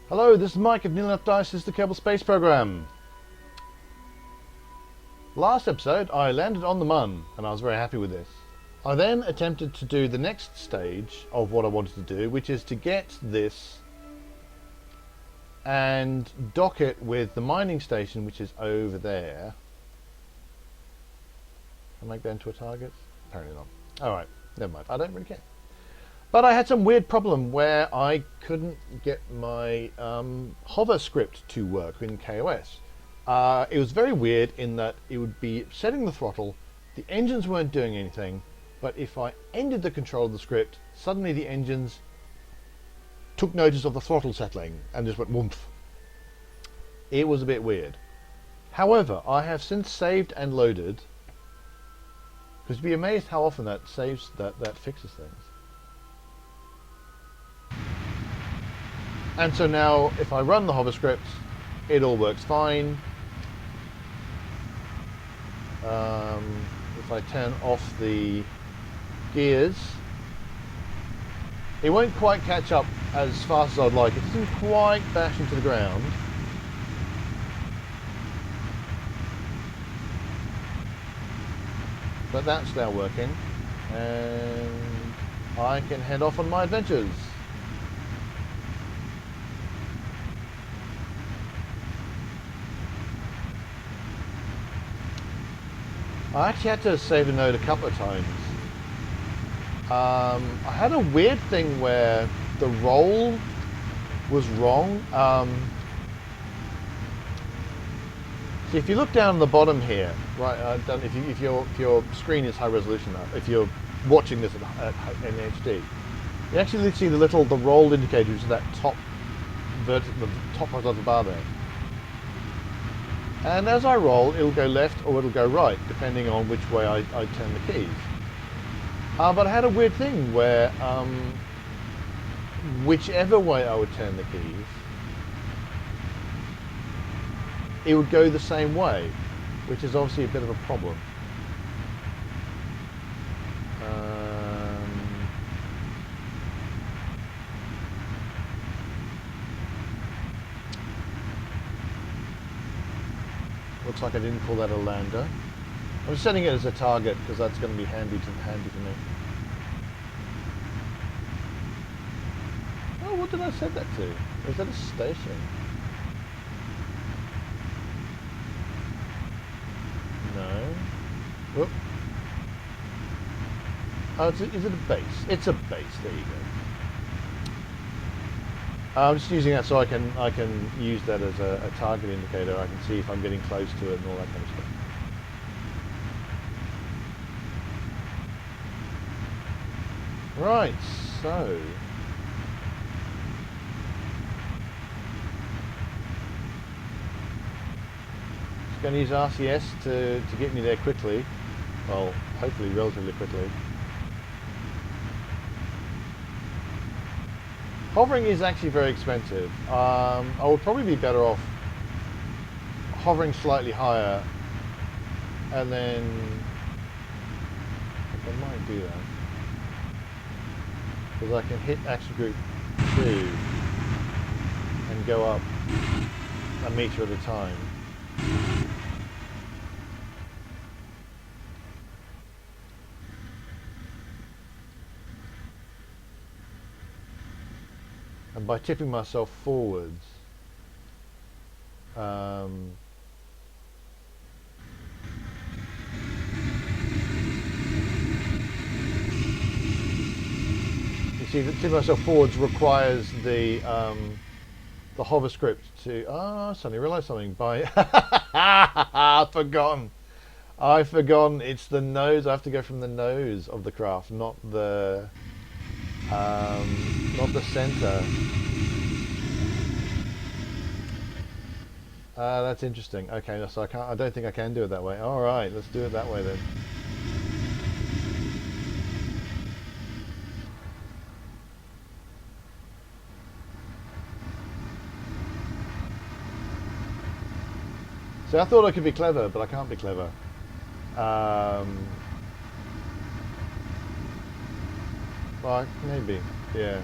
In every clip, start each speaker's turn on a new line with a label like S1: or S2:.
S1: Hello, this is Mike of Neil Enough Dice. This is the Kerbal Space Program. Last episode, I landed on the Mun, and I was very happy with this. I then attempted to do the next stage of what I wanted to do, which is to get this and dock it with the mining station, which is over there. Can I make that into a target? Apparently not. Alright, never mind. I don't really care. But I had some weird problem where I couldn't get my hover script to work in KOS. It was very weird in that it would be setting the throttle, the engines weren't doing anything, but if I ended the control of the script, suddenly the engines took notice of the throttle settling and just went woomph. It was a bit weird. However, I have since saved and loaded, because you'd be amazed how often that saves, that fixes things. And so now, if I run the hover script, it all works fine. If I turn off the gears, it won't quite catch up as fast as I'd like. It doesn't quite bash into the ground. But that's now working, and I can head off on my adventures. I actually had to save a note a couple of times. I had a weird thing where the roll was wrong. See, if you look down on the bottom here, right? If your screen is high resolution, if you're watching this in HD, you actually see the roll indicator, which is that top part of the bar there. And as I roll, it'll go left or it'll go right, depending on which way I turn the keys. But I had a weird thing where whichever way I would turn the keys, it would go the same way, which is obviously a bit of a problem. Looks like I didn't call that a lander. I'm setting it as a target because that's going to be handy for me. Oh, what did I set that to? Is that a station? No. Whoop. Oh, is it a base? It's a base. There you go. I'm just using that so I can use that as a target indicator. I can see if I'm getting close to it and all that kind of stuff. Right, so just going to use RCS to get me there quickly. Well, hopefully relatively quickly. Hovering is actually very expensive. I would probably be better off hovering slightly higher, and then I might do that because I can hit action group 2 and go up a meter at a time. And by tipping myself forwards, you see that tipping myself forwards requires the hover script to. I suddenly realised something. I've forgotten. It's the nose. I have to go from the nose of the craft, not the center. That's interesting. Okay, so I don't think I can do it that way. All right, let's do it that way then. So I thought I could be clever, but I can't be clever. Well, maybe, yeah.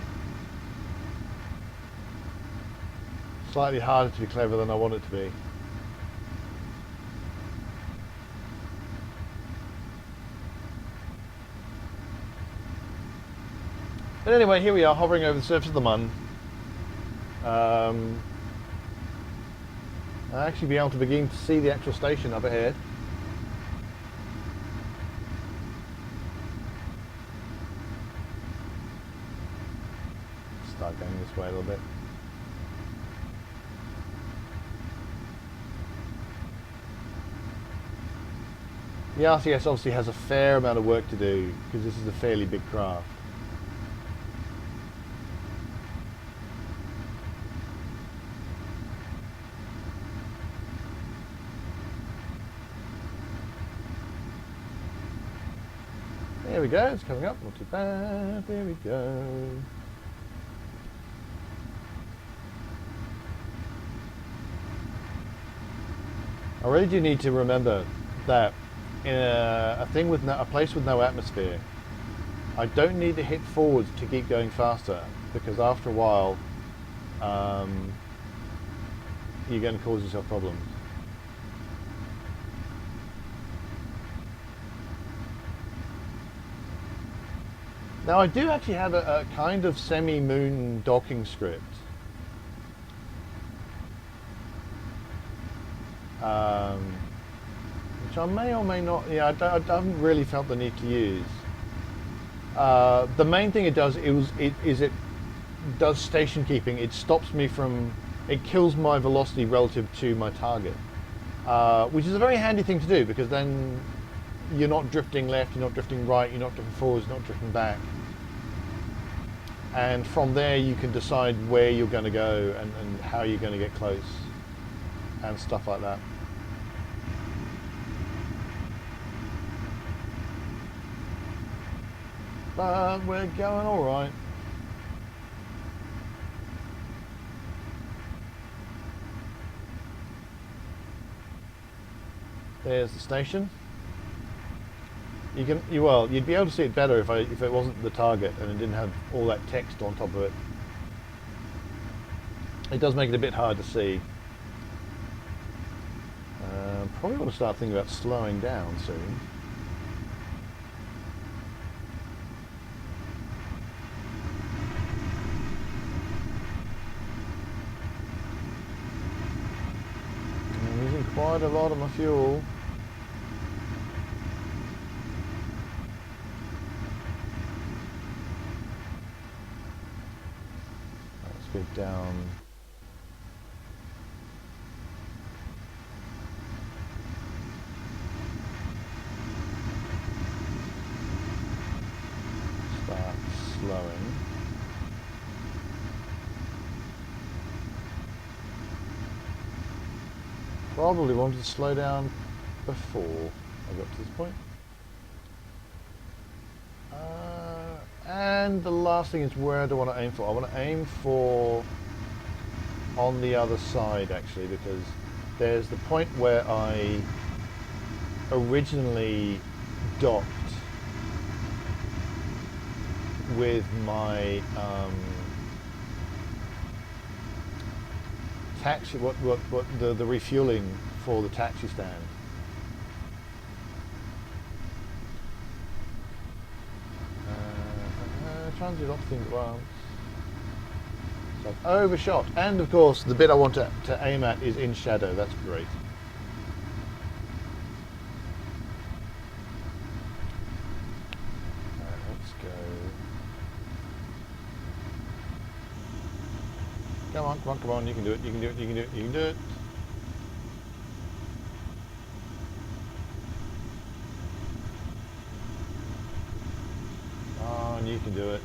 S1: slightly harder to be clever than I want it to be. But anyway, here we are, hovering over the surface of the Mun. I'll actually be able to begin to see the actual station up ahead. Start going this way a little bit. The RCS obviously has a fair amount of work to do because this is a fairly big craft. There we go, it's coming up, not too bad, there we go. I really do need to remember that in a place with no atmosphere, I don't need to hit forwards to keep going faster, because after a while, you're going to cause yourself problems. Now I do actually have a kind of semi-moon docking script. Which I may or may not, I haven't really felt the need to use. The main thing it does it does station keeping. It stops me from, it kills my velocity relative to my target. Which is a very handy thing to do, because then you're not drifting left, you're not drifting right, you're not drifting forwards, you're not drifting back. And from there you can decide where you're going to go and how you're going to get close and stuff like that. But we're going all right. There's the station. You'd be able to see it better if it wasn't the target and it didn't have all that text on top of it. It does make it a bit hard to see. Probably want to start thinking about slowing down soon. I'm using quite a lot of my fuel. Speed down. Start slowing. Probably wanted to slow down before I got to this point. And the last thing is, where do I want to aim for? I want to aim for on the other side, actually, because there's the point where I originally docked with my taxi, the refueling for the taxi stand. Trying to do lots of things at once. So I've overshot, and of course the bit I want to aim at is in shadow. That's great. Let's go. Come on, come on, come on! You can do it! You can do it! You can do it! You can do it! You can do it.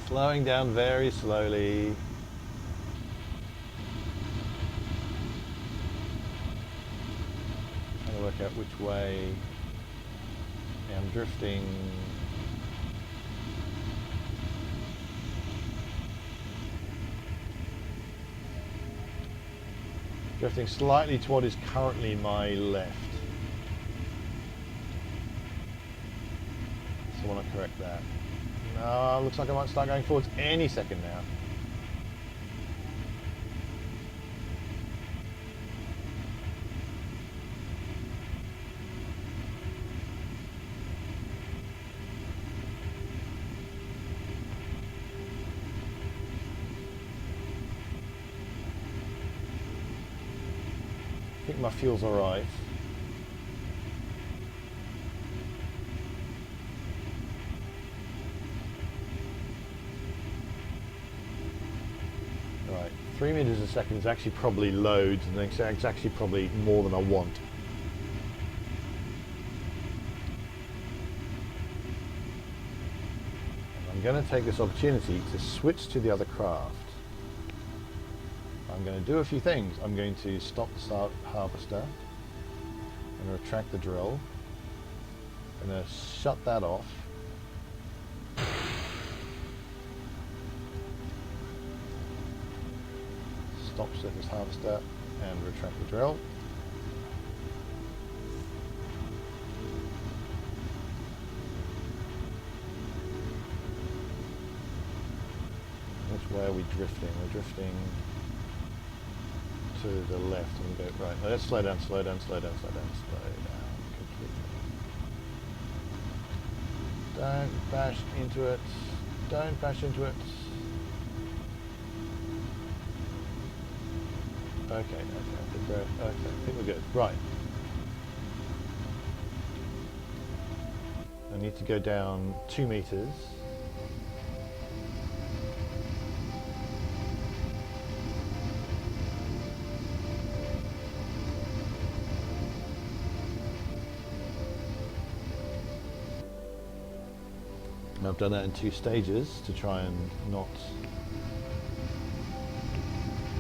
S1: Slowing down very slowly. Trying to work out which way I'm drifting. Drifting slightly to what is currently my left. I want to correct that. No, looks like I might start going forwards any second now. I think my fuel's alright. Right, 3 meters a second is actually probably loads, and it's actually probably more than I want. And I'm going to take this opportunity to switch to the other craft. I'm going to do a few things. I'm going to stop the harvester. I'm going to retract the drill. I'm going to shut that off. Stop surface harvester and retract the drill. Which way are we drifting? We're drifting to the left and go right. No, let's slow down, slow down, slow down, slow down, slow down completely. Don't bash into it. Don't bash into it. Okay, okay, I think we're good. Right. I need to go down 2 meters. And I've done that in 2 stages to try and not...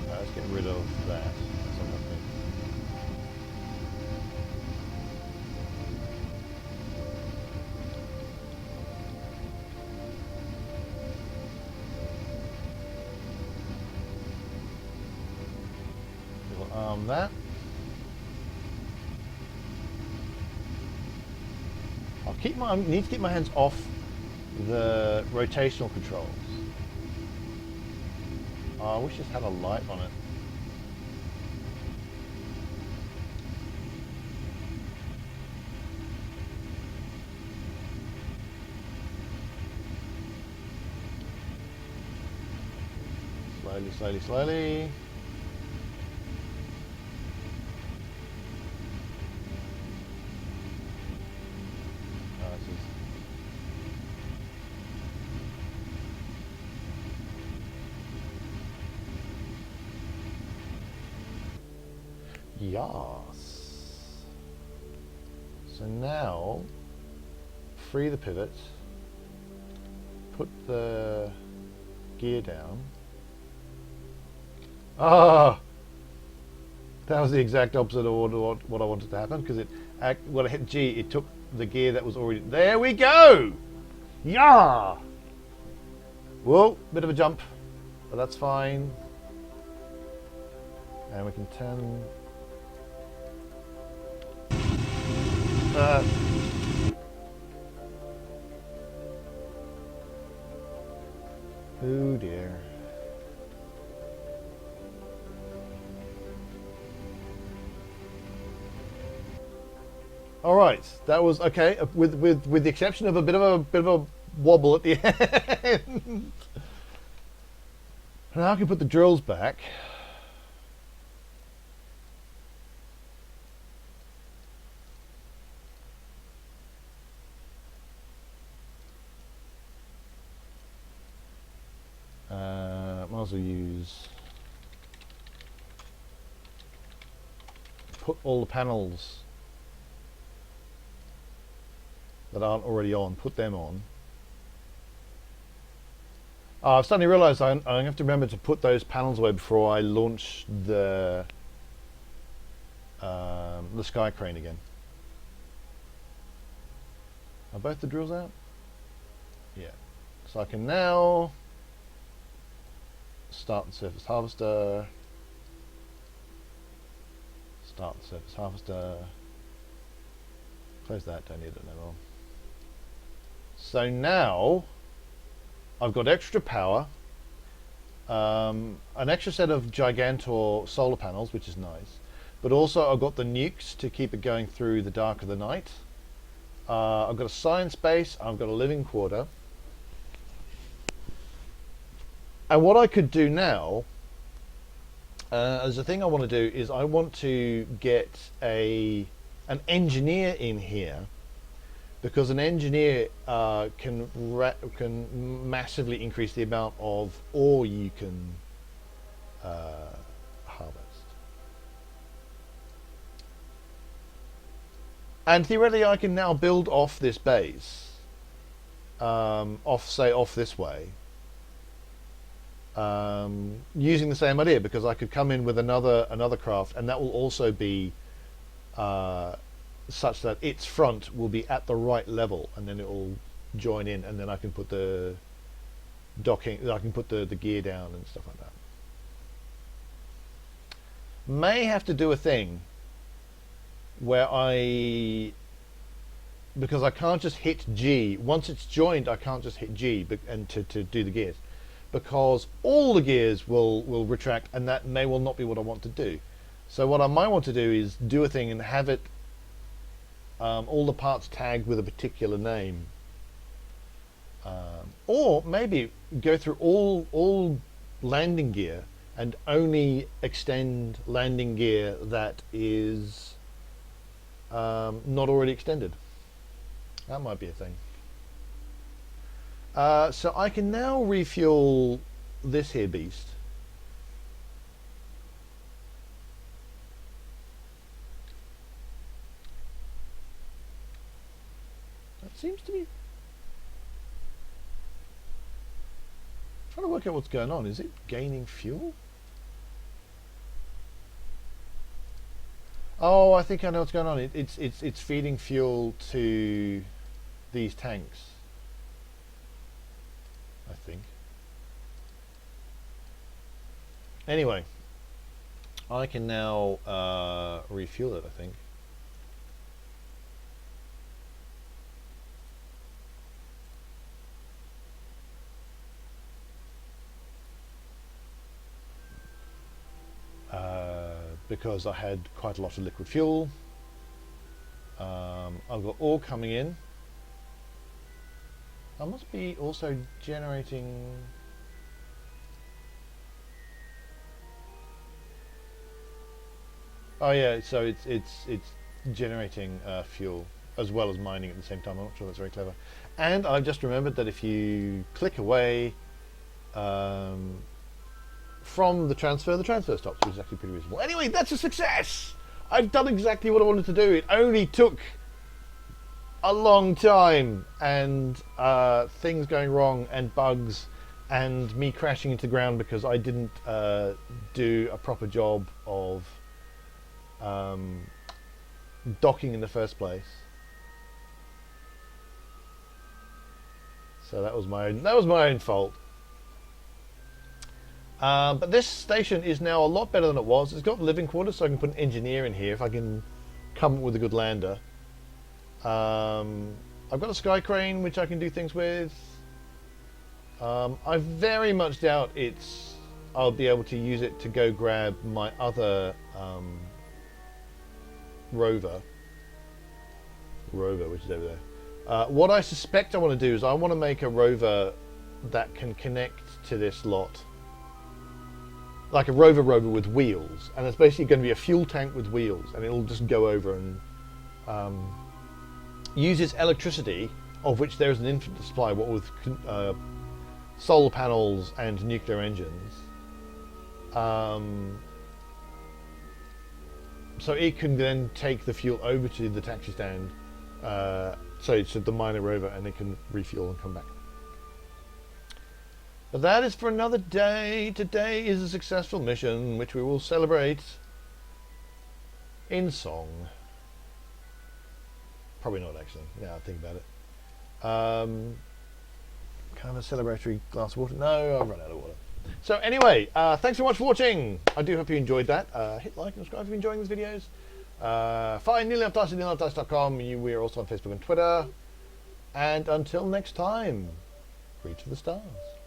S1: let's get rid of that. That's unhealthy. We'll arm that. I need to keep my hands off the rotational controls. Oh, I wish this had a light on it. Slowly, slowly, slowly. Oh, this is... Yes. So now, free the pivot, put the gear down. Ah, that was the exact opposite of what I wanted to happen, because when I hit G, it took the gear that was already... There we go! Yeah! Whoa, bit of a jump, but that's fine. And we can turn... oh dear. All right, that was okay. With the exception of a bit of a wobble at the end. Now I can put the drills back. Might as well use... Put all the panels that aren't already on, put them on. Oh, I've suddenly realised I have to remember to put those panels away before I launch the sky crane again. Are both the drills out? Yeah. So I can now start the surface harvester. Start the surface harvester. Close that, don't need it no more. So now I've got extra power, an extra set of Gigantor solar panels, which is nice. But also I've got the nukes to keep it going through the dark of the night. I've got a science base, I've got a living quarter. And what I could do now, as a thing I want to do, is I want to get an engineer in here, because an engineer can massively increase the amount of ore you can harvest. And theoretically, I can now build off this base, off this way, using the same idea, because I could come in with another craft, and that will also be such that its front will be at the right level, and then it will join in, and then I can put the docking, I can put the gear down and stuff like that. May have to do a thing where because I can't just hit G once it's joined, I can't just hit G and to do the gears, because all the gears will retract, and that may well not be what I want to do. So what I might want to do is do a thing and have it all the parts tagged with a particular name, or maybe go through all landing gear and only extend landing gear that is not already extended. That might be a thing. So I can now refuel this here beast. That seems to be... trying to work out what's going on. Is it gaining fuel? Oh, I think I know what's going on. It's feeding fuel to these tanks, I think. Anyway, I can now refuel it, I think. Because I had quite a lot of liquid fuel. I've got ore coming in. I must be also generating... oh yeah, so it's generating fuel as well as mining at the same time. I'm not sure that's very clever. And I've just remembered that if you click away from the transfer stops, which is actually pretty reasonable. Anyway, that's a success! I've done exactly what I wanted to do. It only took a long time, and things going wrong, and bugs, and me crashing into the ground because I didn't do a proper job of docking in the first place. So that was my own fault. But this station is now a lot better than it was. It's got living quarters, so I can put an engineer in here if I can come up with a good lander. I've got a sky crane which I can do things with. I very much doubt I'll be able to use it to go grab my other rover, which is over there. What I suspect I want to do is I want to make a rover that can connect to this lot, like a rover with wheels, and it's basically going to be a fuel tank with wheels, and it'll just go over and use its electricity, of which there is an infinite supply, what with solar panels and nuclear engines. So it can then take the fuel over to the taxi stand, so the minor rover, and it can refuel and come back. But that is for another day. Today is a successful mission, which we will celebrate in song. Probably not, actually, now I think about it. Kind of a celebratory glass of water? No, I've run out of water. So anyway, thanks so much for watching. I do hope you enjoyed that. Hit like and subscribe if you're enjoying these videos. Find nearlyenough@dice at nearlyenough.com. We are also on Facebook and Twitter. And until next time, Reach for the stars.